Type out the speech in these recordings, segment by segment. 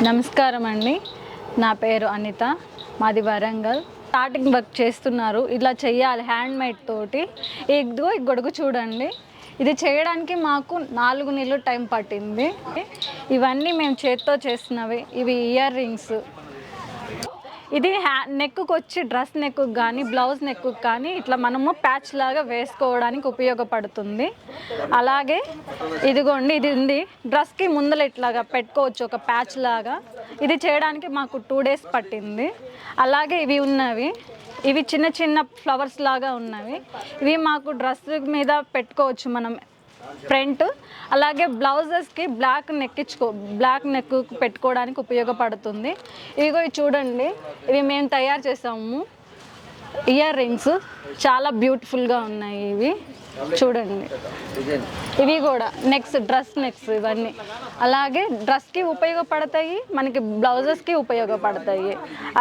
నమస్కారం అండి. నా పేరు అనిత. మాది వరంగల్. స్టార్టింగ్ వర్క్ చేస్తున్నారు. ఇలా చెయ్యాలి హ్యాండ్మేడ్ తోటి. ఇదిగో ఈ గొడుగు చూడండి. ఇది చేయడానికి మాకు 4 నెలలు టైం పట్టింది. ఇవన్నీ మేము చేత్తో చేస్తున్నవి. ఇవి ఇయర్ రింగ్స్. ఇది నెక్కు వచ్చి డ్రెస్ నెక్కు కానీ బ్లౌజ్ నెక్కు కానీ ఇట్లా మనము ప్యాచ్ లాగా వేసుకోవడానికి ఉపయోగపడుతుంది. అలాగే ఇదిగోండి, ఇది ఉంది. డ్రెస్కి ముందర ఇట్లాగా పెట్టుకోవచ్చు ఒక ప్యాచ్ లాగా. ఇది చేయడానికి మాకు 2 days పట్టింది. అలాగే ఇవి ఉన్నవి, ఇవి చిన్న చిన్న ఫ్లవర్స్ లాగా ఉన్నవి. ఇవి మాకు డ్రెస్ మీద పెట్టుకోవచ్చు మనం ఫ్రంట్. అలాగే బ్లౌజెస్కి బ్లాక్ నెక్ పెట్టుకోవడానికి ఉపయోగపడుతుంది. ఇదిగో చూడండి, ఇవి మేము తయారు చేసాము ఇయర్ రింగ్స్. చాలా బ్యూటిఫుల్గా ఉన్నాయి ఇవి చూడండి. ఇవి కూడా డ్రెస్ నెక్స్ ఇవన్నీ. అలాగే డ్రెస్కి ఉపయోగపడతాయి, మనకి బ్లౌజెస్కి ఉపయోగపడతాయి.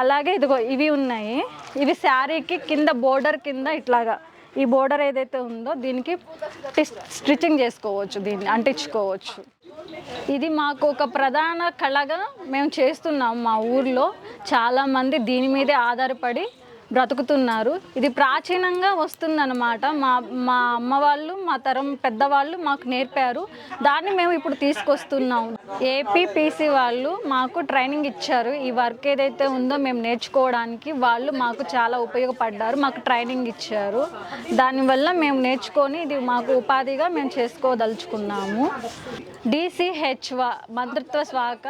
అలాగే ఇదిగో ఇవి ఉన్నాయి. ఇవి శారీకి కింద బోర్డర్ కింద ఇట్లాగా ఈ బోర్డర్ ఏదైతే ఉందో దీనికి స్టిచ్చింగ్ చేసుకోవచ్చు, దీన్ని అంటించుకోవచ్చు. ఇది మాకు ఒక ప్రధాన కళగా మేము చేస్తున్నాం. మా ఊర్లో చాలామంది దీని మీదే ఆధారపడి బ్రతుకుతున్నారు. ఇది ప్రాచీనంగా వస్తుందన్నమాట. మా అమ్మ వాళ్ళు, మా తరం పెద్దవాళ్ళు మాకు నేర్పారు. దాన్ని మేము ఇప్పుడు తీసుకొస్తున్నాం. ఏపీపీసీ వాళ్ళు మాకు ట్రైనింగ్ ఇచ్చారు. ఈ వర్క్ ఏదైతే ఉందో మేము నేర్చుకోవడానికి వాళ్ళు మాకు చాలా ఉపయోగపడ్డారు. మాకు ట్రైనింగ్ ఇచ్చారు. దానివల్ల మేము నేర్చుకొని ఇది మాకు ఉపాధిగా మేము చేసుకోదలుచుకున్నాము. DCH మంత్రిత్వ శాఖ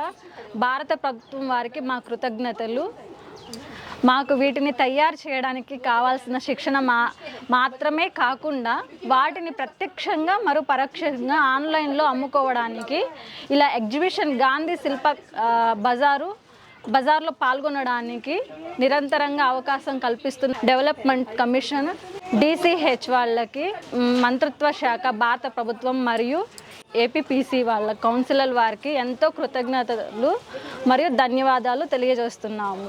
భారత ప్రభుత్వం వారికి మా కృతజ్ఞతలు. మాకు వీటిని తయారు చేయడానికి కావాల్సిన శిక్షణ మాత్రమే కాకుండా వాటిని ప్రత్యక్షంగా మరియు పరోక్షంగా ఆన్లైన్లో అమ్ముకోవడానికి ఇలా ఎగ్జిబిషన్ గాంధీ శిల్ప బజార్లో పాల్గొనడానికి నిరంతరంగా అవకాశం కల్పిస్తున్న డెవలప్మెంట్ కమిషన్ DCH వాళ్ళకి మంత్రిత్వ శాఖ భారత ప్రభుత్వం మరియు ఏపీపీసీ వాళ్ళ కౌన్సిలర్ వారికి ఎంతో కృతజ్ఞతలు మరియు ధన్యవాదాలు తెలియజేస్తున్నాము.